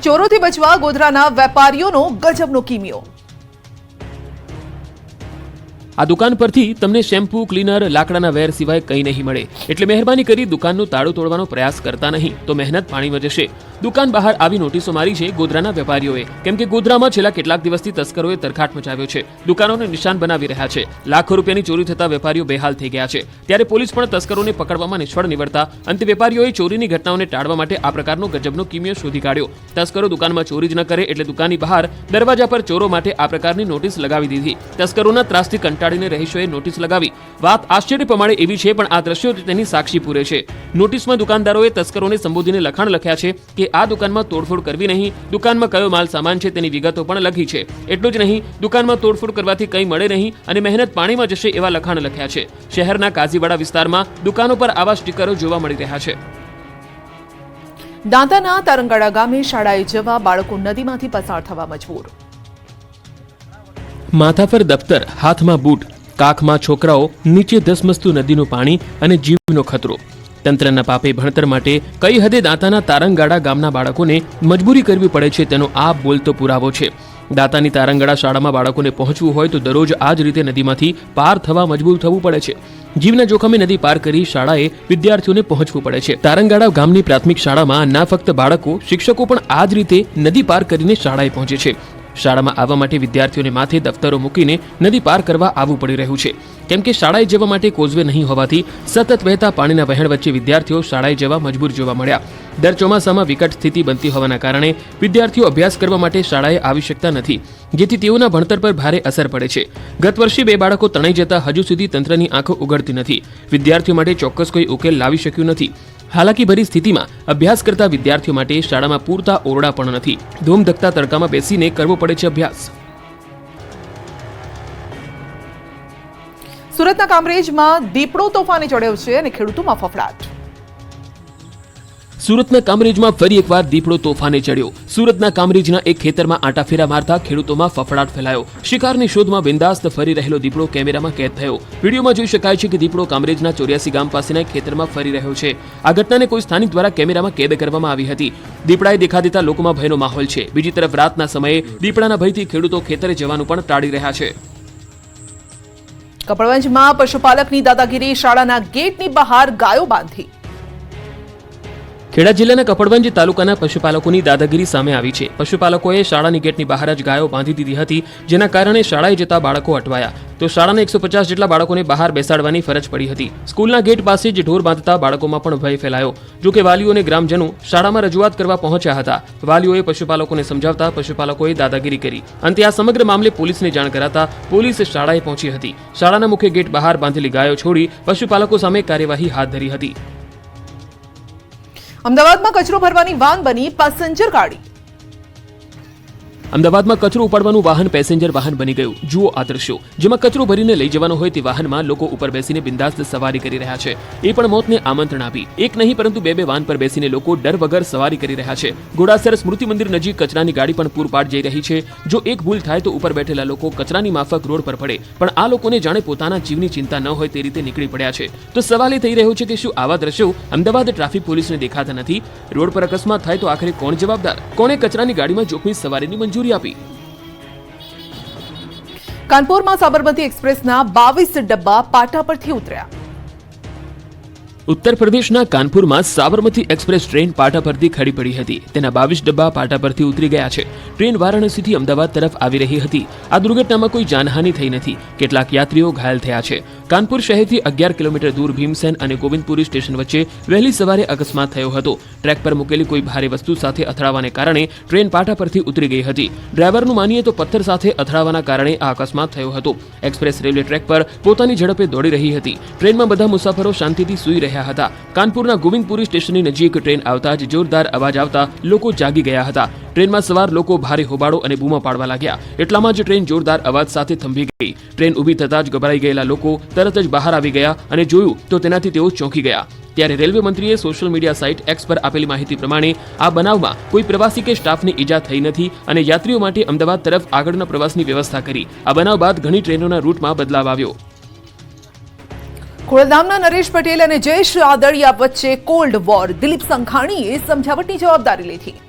ચોરોથી બચવા ગોધરાના વેપારીઓનો ગજબનો કિમિયો। આ દુકાન પરથી તમને શેમ્પૂ, ક્લીનર, લાકડાના વેર સિવાય કંઈ નહીં મળે, એટલે મહેરબાની કરી દુકાનનું તાળું તોડવાનો પ્રયાસ કરતા નહીં તો મહેનત પાણીમાં જશે। દુકાન બહાર આવી નોટિસો મારી છે ગોધરાના વેપારીઓએ, કેમ કે ગોધરામાં છેલ્લા કેટલાક દિવસથી તસ્કરોએ તરખાટ મચાવ્યો છે, દુકાનોને નિશાન બનાવી રહ્યા છે, લાખો રૂપિયાની ચોરી થતા વેપારીઓ બેહાલ થઈ ગયા છે। ત્યારે પોલીસ પણ તસ્કરોને પકડવામાં નિષ્ફળ નીવડતા અંતે વેપારીઓએ ચોરીની ઘટનાઓને ટાળવા માટે આ પ્રકારનો ગજબનો કિમિયો શોધી કાઢ્યો। તસ્કરો દુકાનમાં ચોરી જ ન કરે એટલે દુકાનની બહાર દરવાજા પર ચોરો માટે આ પ્રકારની નોટિસ લગાવી દીધી। તસ્કરોના ત્રાસથી કંટાળીને રહીશોએ નોટિસ લગાવી। વાત આશ્ચર્ય પ્રમાણે એવી છે, પણ આ દ્રશ્યો તેની સાક્ષી પૂરે છે। નોટિસમાં દુકાનદારોએ તસ્કરોને સંબોધીને લખાણ લખ્યા છે કે આ દુકાનમાં તોડફોડ કરવી નહીં, દુકાનમાં કયો માલ સામાન છે તેની વિગતો પણ લખી છે। એટલું જ નહીં, દુકાનમાં તોડફોડ કરવાથી કંઈ મળે નહીં અને મહેનત પાણીમાં જશે એવા લખાણ લખ્યા છે। શહેરના કાઝીવાડા વિસ્તારમાં દુકાનો પર આવા સ્ટીકરો જોવા મળી રહ્યા છે। દાંતાના તારંગાડા ગામે શાળાએ જવા બાળકો નદીમાંથી પસાર થવા મજબૂર। માથા પર દફતર, હાથમાં બૂટ, કાખમાં છોકરાઓ, નીચે ધસમસતું નદીનું પાણી અને જીવનો ખતરો। તંત્રના પાપે ભણતર માટે કઈ હદે દાંતાના તારંગાડા ગામના બાળકોને મજબૂરી કરવી પડે છે તેનો આ બોલતો પુરાવો છે। દાંતાની તારંગાડા શાળામાં બાળકોને પહોંચવું હોય તો દરરોજ આ જ રીતે નદીમાંથી પાર થવા મજબૂર થવું પડે છે। જીવના જોખમે નદી પાર કરી શાળાએ વિદ્યાર્થીઓને પહોંચવું પડે છે। તારંગાડા ગામની પ્રાથમિક શાળામાં ના ફક્ત બાળકો, શિક્ષકો પણ આ જ રીતે નદી પાર કરીને શાળાએ પહોંચે છે। શાળામાં આવવા માટે વિદ્યાર્થીઓને માથે દફતરો મૂકીને નદી પાર કરવા આવવું પડી રહ્યું છે, કેમ કે શાળાએ જવા માટે કોઝવે નહીં હોવાથી સતત વહેતા પાણીના વહેણ વચ્ચે વિદ્યાર્થીઓ શાળાએ જવા મજબૂર જોવા મળ્યા। દર ચોમાસામાં વિકટ સ્થિતિ બનતી હોવાના કારણે વિદ્યાર્થીઓ અભ્યાસ કરવા માટે શાળાએ આવી શકતા નથી, જેથી તેઓના ભણતર પર ભારે અસર પડે છે। ગત વર્ષે 2 બાળકો તણાઈ જતા હજુ સુધી તંત્રની આંખો ઉઘડતી નથી। વિદ્યાર્થીઓ માટે ચોક્કસ કોઈ ઉકેલ લાવી શક્યું નથી। હાલાકી ભરી સ્થિતિમાં અભ્યાસ કરતા વિદ્યાર્થીઓ માટે શાળામાં પૂરતા ઓરડા પણ નથી। ધૂમધકતા તડકામાં બેસીને કરવો પડે છે અભ્યાસ। સુરતના કામરેજમાં દીપડો તોફાને ચડ્યો છે અને ખેડૂતોમાં ફફડાટ। સુરતના કામરેજમાં ફરી એકવાર દીપડો તોફાને ચડ્યો। સુરતના કામરેજના એક ખેતરમાં આંટાફેરા મારતા ખેડૂતોમાં ફફડાટ ફેલાયો। શિકારની શોધમાં બિંદાસ્ત ફરી રહેલો દીપડો કેમેરામાં કેદ થયો। વિડીયોમાં જોઈ શકાય છે કે દીપડો કામરેજના 84 ગામ પાસેના એક ખેતરમાં ફરી રહ્યો છે। આ ઘટનાને કોઈ સ્થાનિક દ્વારા કેમેરામાં કેદ કરવામાં આવી હતી। દીપડાએ દેખા દેતા લોકોમાં ભયનો માહોલ છે। બીજી તરફ રાતના સમયે દીપડાના ભયથી ખેડૂતો ખેતરે જવાનું પણ ટાળી રહ્યા છે। કપડવંજમાં પશુપાલકની દાદાગીરી, શાળાના ગેટની બહાર ગાયો બાંધી। ખેડા જિલ્લાના કપડવંજ તાલુકાના પશુપાલકોની દાદાગીરી સામે આવી છે। પશુપાલકોએ શાળાની ગેટની બહાર જ ગાયો બાંધી દીધી હતી, જેના કારણે શાળાએ જતા બાળકો અટવાયા તો શાળાના 150 જેટલા બાળકોને બહાર બેસાડવાની ફરજ પડી હતી। સ્કૂલના ગેટ પાસે જ ઢોર બાંધતા બાળકોમાં પણ ભય ફેલાયો। જો કે વાલીઓ અને ગ્રામજનો શાળામાં રજૂઆત કરવા પહોંચ્યા હતા। વાલીઓએ પશુપાલકોને સમજાવતા પશુપાલકોએ દાદાગીરી કરી। અંતે આ સમગ્ર મામલે પોલીસને જાણ કરાતા પોલીસ શાળાએ પહોંચી હતી। શાળાના મુખ્ય ગેટ બહાર બાંધેલી ગાયો છોડી પશુપાલકો સામે કાર્યવાહી હાથ ધરી હતી। અમદાવાદમાં કચરો ભરવાની વાન બની પેસેન્જર ગાડી। અમદાવાદમાં કચરો ઉપાડવાનું વાહન પેસેન્જર વાહન બની ગયું। જુઓ આ દ્રશ્યો, જેમાં કચરો ભરીને લઈ જવાનો હોય તે વાહનમાં લોકો ઉપર બેસીને બિંદાસ્ત સવારી કરી રહ્યા છે। એ પણ મોતને આમંત્રણ આપી। એક નહીં પરંતુ 2 વાન પર બેસીને લોકો ડર વગર સવારી કરી રહ્યા છે। ઘોડાસર સ્મૃતિ મંદિર નજીક કચરાની ગાડી પણ પૂરપાટ જઈ રહી છે। જો એક ભૂલ થાય તો ઉપર બેઠેલા લોકો કચરાની માફક રોડ પર પડે, પણ આ લોકોને જાણે પોતાના જીવની ચિંતા ન હોય તે રીતે નીકળી પડ્યા છે। તો સવાલ એ થઈ રહ્યો છે કે શું આવા દ્રશ્યો અમદાવાદ ટ્રાફિક પોલીસને દેખાતા નથી? રોડ પર અકસ્માત થાય તો આખરે કોણ જવાબદાર? કોણે કચરાની ગાડીમાં જોખમી સવારીની મંજૂરી આપી? કાનપુરમાં સાબરમતી એક્સપ્રેસના 22 ડબ્બા પાટા પરથી ઉતર્યા। ઉત્તર પ્રદેશના કાનપુરમાં સાબરમતી એક્સપ્રેસ ટ્રેન પાટા પરથી ખડી પડી હતી। તેના 22 ડબ્બા પાટા પરથી ઉતરી ગયા છે। ટ્રેન વારાણસીથી અમદાવાદ તરફ આવી રહી હતી। આ દુર્ઘટનામાં કોઈ જાનહાનિ થઈ નથી। કેટલાક યાત્રીઓ ઘાયલ થયા છે। કાનપુર શહેરથી 11 કિલોમીટર દૂર ભીમસેન અને ગોવિંદપુરી સ્ટેશન વચ્ચે વહેલી સવારે અકસ્માત થયો હતો। ટ્રેક પર મૂકેલી કોઈ ભારે વસ્તુ સાથે અથડાવાને કારણે ટ્રેન પાટા પરથી ઉતરી ગઈ હતી। ડ્રાઈવરનું માનીએ તો પથ્થર સાથે અથડાવાના કારણે આ અકસ્માત થયો હતો। એક્સપ્રેસ રેલવે ટ્રેક પર પોતાની ઝડપે દોડી રહી હતી। ટ્રેનમાં બધા મુસાફરો શાંતિથી સૂઈ રહ્યા હતા। કાનપુરના ગોવિંદપુરી સ્ટેશનની નજીક ટ્રેન આવતા જ જોરદાર અવાજ આવતા લોકો જાગી ગયા હતા। ટ્રેનમાં સવાર લોકો ભારે હોબાળો અને બૂમો પાડવા લાગ્યા। એટલામાં જ ટ્રેન જોરદાર અવાજ સાથે થંભી ગઈ। ટ્રેન ઊભી થતાં જ ગભરાઈ ગયેલા લોકો તરત જ બહાર આવી ગયા અને જોયું તો તેનાથી તેઓ ચોંકી ગયા। ત્યારે રેલવે મંત્રીએ સોશિયલ મીડિયા સાઇટ એક્સ પર આપેલી માહિતી પ્રમાણે આ બનાવમાં કોઈ પ્રવાસી કે સ્ટાફને ઈજા થઈ નથી અને યાત્રીઓ માટે અમદાવાદ તરફ આગળના પ્રવાસની વ્યવસ્થા કરી। આ બનાવ બાદ ઘણી ટ્રેનોના રૂટમાં બદલાવ આવ્યો। ખોડલધામના નરેશ પટેલ અને જયેશ આદળિયા વચ્ચે કોલ્ડ વોર। દિલીપ સંઘાણીએ સમજાવટની જવાબદારી લીધી।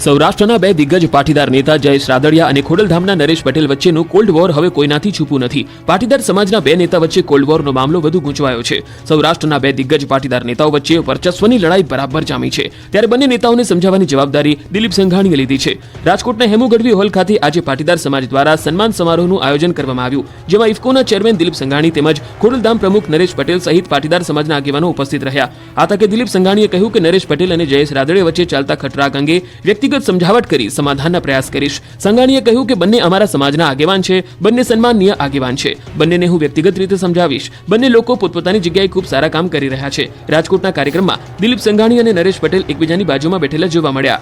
સૌરાષ્ટ્રના બે દિગ્ગજ પાટીદાર નેતા જયેશ રાદડિયા અને ખોડલધામના નરેશ પટેલ વચ્ચેનું કોલ્ડ વોર હવે કોઈનાથી છૂપું નથી. પાટીદાર સમાજના બે નેતા વચ્ચે કોલ્ડ વોરનો મામલો વધુ ગૂંચવાયો છે. સૌરાષ્ટ્રના બે દિગ્ગજ પાટીદાર નેતાઓ વચ્ચે વર્ચસ્વની લડાઈ બરાબર જામી છે. ત્યારે બંને નેતાઓને સમજાવવાની જવાબદારી દિલીપ સંઘાણીએ લીધી છે. રાજકોટના હેમુ ગઢવી હોલ ખાતે આજે પાટીદાર સમાજ દ્વારા સન્માન સમારોહનું આયોજન કરવામાં આવ્યું, જેમાં ઇફકોના ચેરમેન દિલીપ સંઘાણી તેમજ ખોડલધામ પ્રમુખ નરેશ પટેલ સહિત પાટીદાર સમાજના આગેવાનો ઉપસ્થિત રહ્યા. આ તકે દિલીપ સંઘાણીએ કહ્યું કે નરેશ પટેલ અને જયેશ રાદડિયા વચ્ચે ચાલતા ખટરાગ અંગે વ્યક્તિગત સમજાવટ કરી સમાધાનના પ્રયાસ કરીશ. સંઘાણીએ કહ્યું કે બંને અમારા સમાજના આગેવાન છે, બંને સન્માનનીય આગેવાન છે, બંનેને હું વ્યક્તિગત રીતે સમજાવીશ. બંને લોકો પોતપોતાની જગ્યાએ ખૂબ સારા કામ કરી રહ્યા છે. રાજકોટના કાર્યક્રમમાં દિલીપ સંઘાણી અને નરેશ પટેલ એકબીજાની બાજુમાં બેઠેલા જોવા મળ્યા.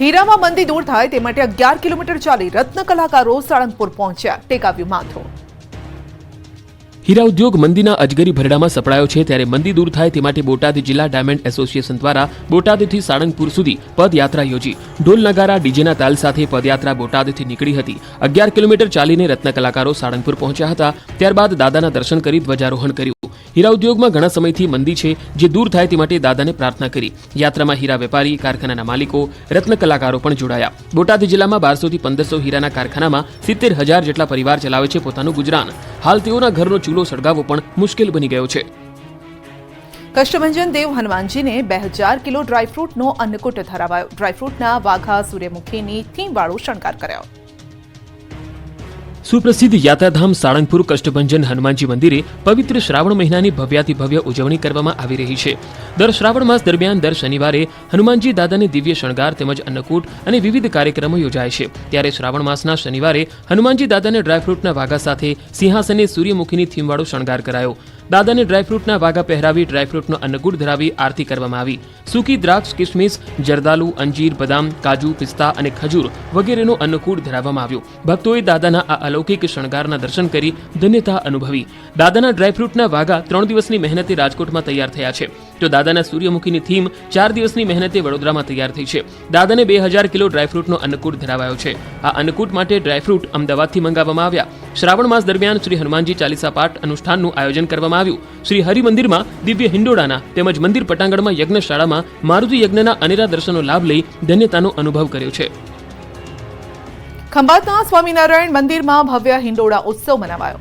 હીરામાં મંદી દૂર થાય તે માટે 11 કિલોમીટર ચાલી રત્ન કલાકારો સાળંગપુર પહોંચ્યા, ટેકાવ્યું માથું. હીરા ઉદ્યોગ મંદીના અજગરી ભરડામાં સપડાયો છે. ત્યારે મંદી દૂર થાય તે માટે બોટાદ જિલ્લા ડાયમંડ એસોસિએશન દ્વારા બોટાદથી સાળંગપુર સુધી પદયાત્રા યોજી. ઢોલ નગારા ડીજેના તાલ સાથે પદયાત્રા બોટાદથી નીકળી હતી. 11 કિલોમીટર ચાલીને રત્ન કલાકારો સાળંગપુર પહોંચ્યા હતા. ત્યારબાદ દાદાના દર્શન કરી ધ્વજારોહણ કર્યું. હીરા ઉદ્યોગમાં ઘણા સમયથી મંદી છે, જે દૂર થાય તે માટે દાદાને પ્રાર્થના કરી. યાત્રામાં હીરા વેપારી, કારખાનાના માલિકો, રત્ન કલાકારો પણ જોડાયા. બોટાદ જિલ્લામાં 1200 થી 1500 હીરાના કારખાનામાં 70,000 જેટલા પરિવાર ચલાવે છે પોતાનું ગુજરાન. હાલ તેઓના ઘરનો ચૂલો સળગાવવો પણ મુશ્કેલ બની ગયો છે. કષ્ટભંજન દેવ હનુમાનજીને 2000 કિલો ડ્રાયફ્રૂટનો અન્નકૂટ ધરાવાયો. ડ્રાયફ્રૂટના વાઘા સૂર્યમુખીની થીમવાળો શણગાર કર્યો. સુપ્રસિદ્ધ યાત્રાધામ સાળંગપુર કષ્ટભંજન હનુમાનજી મંદિરે પવિત્ર શ્રાવણ મહિનાની ભવ્યાતિ ભવ્ય ઉજવણી કરવામાં આવી રહી છે. દર શ્રાવણ માસ દરમિયાન દર શનિવારે હનુમાનજી દાદાને દિવ્ય શણગાર તેમજ અન્નકૂટ અને વિવિધ કાર્યક્રમો યોજાય છે. ત્યારે શ્રાવણ માસના શનિવારે હનુમાનજી દાદાને ડ્રાયફ્રૂટના વાઘા સાથે સિંહાસને સૂર્યમુખીની થીમવાળો શણગાર કરાયો. દાદાને ડ્રાયફ્રૂટના વાઘા પહેરાવી ડ્રાયફ્રૂટનો અન્નકૂટ ધરાવી આરતી કરવામાં આવી. સૂકી દ્રાક્ષ, કિશમિશ, જરદાલુ, અંજીર, બદામ, કાજુ, પિસ્તા અને ખજૂર વગેરેનો અન્નકૂટ ધરાવવામાં આવ્યો. ભક્તોએ દાદાના આ અલૌકિક શણગારના દર્શન કરી ધન્યતા અનુભવી. દાદાના ડ્રાયફ્રૂટના વાઘા 3 દિવસની મહેનતે રાજકોટમાં તૈયાર થયા છે, તો દાદાના સૂર્યમુખીની થીમ 4 દિવસની મહેનતે વડોદરામાં તૈયાર થઈ છે. દાદાને 2000 કિલો ડ્રાયફ્રૂટનો અન્નકૂટ ધરાવાયો છે. આ અન્નકૂટ માટે ડ્રાયફ્રૂટ અમદાવાદથી મંગાવવામાં આવ્યા. શ્રાવણ માસ દરમિયાન શ્રી હનુમાનજી ચાલીસા પાઠ અનુષ્ઠાનનું આયોજન કરવામાં આવ્યું. શ્રી હરિમંદિરમાં દિવ્ય હિંડોળાના તેમજ મંદિર પટાંગણમાં યજ્ઞશાળામાં મારુતિ યજ્ઞના અનેરા દર્શનનો લાભ લઈ ધન્યતાનો અનુભવ કર્યો છે. ખંભાતના સ્વામિનારાયણ મંદિરમાં ભવ્ય હિંડોળા ઉત્સવ મનાવાયો.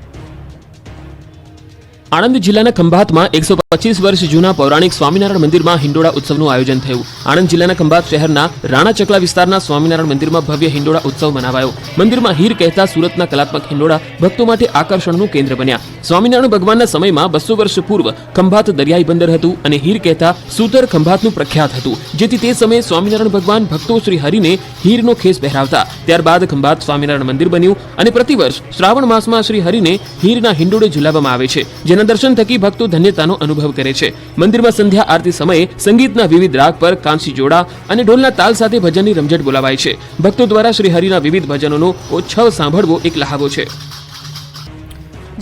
આણંદ જિલ્લાના ખંભાતમાં 125 વર્ષ જૂના પૌરાણિક સ્વામિનારાયણ મંદિરમાં હિંડોળા ઉત્સવનું આયોજન થયું. આણંદ જિલ્લાના ખંભાત શહેરના રાણા ચકલા વિસ્તારના સ્વામિનારાયણ મંદિરમાં ભવ્ય હિંડોળા ઉત્સવ મનાવાયો. મંદિરમાં હીર કહેતા સુરતના કલાત્મક હિંડોળા ભક્તો માટે આકર્ષણનું કેન્દ્ર બન્યા. સ્વામિનારાયણ ભગવાનના સમયમાં 200 વર્ષ પૂર્વ ખંભાત દરિયાઈ બંદર હતું અને હીર કહેતા સૂતર ખંભાતનું પ્રખ્યાત હતું, જેથી તે સમયે સ્વામિનારાયણ ભગવાન ભક્તો શ્રી હરિને હીરનો ખેસ પહેરાવતા. ત્યારબાદ ખંભાત સ્વામિનારાયણ મંદિર બન્યું અને પ્રતિવર્ષ શ્રાવણ માસમાં શ્રી હરિને હીરના હિંડોળે ઝુલાવવામાં આવે છે, જેના દર્શન થકી ભક્તો ધન્યતાનો અનુભવ કરે છે. મંદિરમાં સંધ્યા આરતી સમયે સંગીતના વિવિધ રાગ પર કાંસી જોડા અને ઢોલના તાલ સાથે ભજનની રમઝટ બોલાવાય છે. ભક્તો દ્વારા શ્રી હરિના વિવિધ ભજનોનો ઉત્સવ સાંભળવો એક લહાવો છે.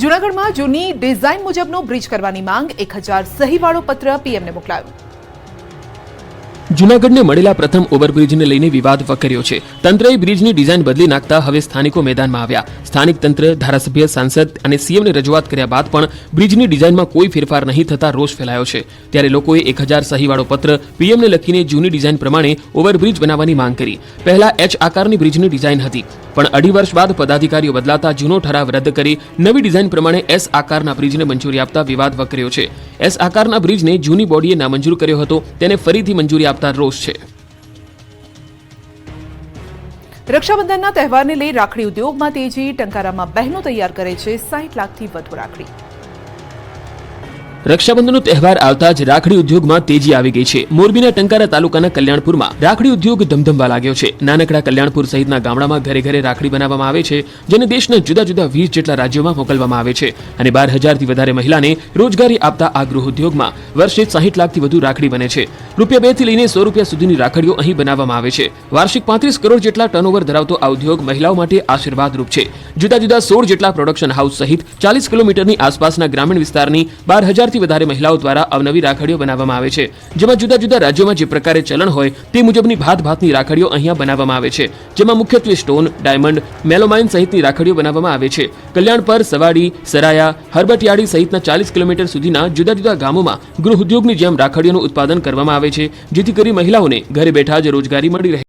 જૂનાગઢમાં જૂની ડિઝાઇન મુજબનો બ્રિજ કરવાની માંગ 1000 સહીવાળો પત્ર પીએમને મોકલાયો. જૂનાગઢને મળેલા પ્રથમ ઓવરબ્રિજને લઈને વિવાદ વકર્યો છે. તંત્રએ બ્રિજની ડિઝાઇન બદલી નાખતા હવે સ્થાનિકો મેદાનમાં આવ્યા. સ્થાનિક તંત્ર, ધારાસભ્ય, સાંસદ અને સીએમને રજૂઆત કર્યા બાદ પણ બ્રિજની ડિઝાઇનમાં કોઈ ફેરફાર નહીં થતા રોષ ફેલાયો છે. ત્યારે લોકોએ 1000 સહીવાળો પત્ર પીએમને લખીને જૂની ડિઝાઇન પ્રમાણે ઓવરબ્રિજ બનાવવાની માંગ કરી. પહેલા એચ આકારની બ્રિજની ડિઝાઇન હતી, પણ 2.5 વર્ષ બાદ પદાધિકારીઓ બદલાતા જૂનો ઠરાવ રદ કરી નવી ડિઝાઇન પ્રમાણે એસ આકારના બ્રિજને મંજૂરી આપતા વિવાદ વકર્યો છે. એસ આકારના બ્રિજને જૂની બોડીએ નામંજૂર કર્યો હતો, તેને ફરીથી મંજૂરી આપતા રોષ છે. રક્ષાબંધનના તહેવારને લઈ રાખડી ઉદ્યોગમાં તેજી. ટંકારામાં બહેનો તૈયાર કરે છે 60 લાખથી વધુ રાખડી. રક્ષાબંધનનો તહેવાર આવતા જ રાખડી ઉદ્યોગમાં તેજી આવી ગઈ છે. મોરબીના ટંકારા તાલુકાના કલ્યાણપુરમાં રાખડી ઉદ્યોગ ધમધમવા લાગ્યો છે. નાનકડા કલ્યાણપુર સહિતના ગામડામાં ઘરે ઘરે રાખડી બનાવવામાં આવે છે, જેને દેશના જુદા જુદા 20 જેટલા રાજ્યોમાં મોકલવામાં આવે છે અને 12,000થી વધારે મહિલાને રોજગારી આપતા આ ગૃહ ઉદ્યોગમાં વર્ષે 60 લાખથી વધુ રાખડી બને છે. ₹2 થી લઈને ₹100 સુધીની રાખડીઓ અહીં બનાવવામાં આવે છે. વાર્ષિક 35 કરોડ જેટલા ટર્નઓવર ધરાવતો આ ઉદ્યોગ મહિલાઓ માટે આશીર્વાદરૂપ છે. જુદા જુદા 16 જેટલા પ્રોડક્શન હાઉસ સહિત 40 કિલોમીટરની આસપાસના ગ્રામીણ વિસ્તારની 12,000 હજારથી વધારે મહિલાઓ દ્વારા અવનવી રાખડીઓ બનાવવામાં આવે છે, જેમાં જુદા જુદા રાજ્યોમાં જે પ્રકારે ચલણ હોય તે મુજબની ભાતભાતની રાખડીઓ અહીંયા બનાવવામાં આવે છે, જેમાં મુખ્યત્વે સ્ટોન, ડાયમંડ, મેલોમાઇન સહિતની રાખડીઓ બનાવવામાં આવે છે. કલ્યાણપર, સવાડી, સરાયા, હરબટિયાળી સહિતના 40 કિલોમીટર સુધીના જુદા જુદા ગામોમાં ગૃહ ઉદ્યોગની જેમ રાખડીઓનું ઉત્પાદન કરવામાં આવે છે, જેથી કરી મહિલાઓને ઘરે બેઠા જ રોજગારી મળી રહે.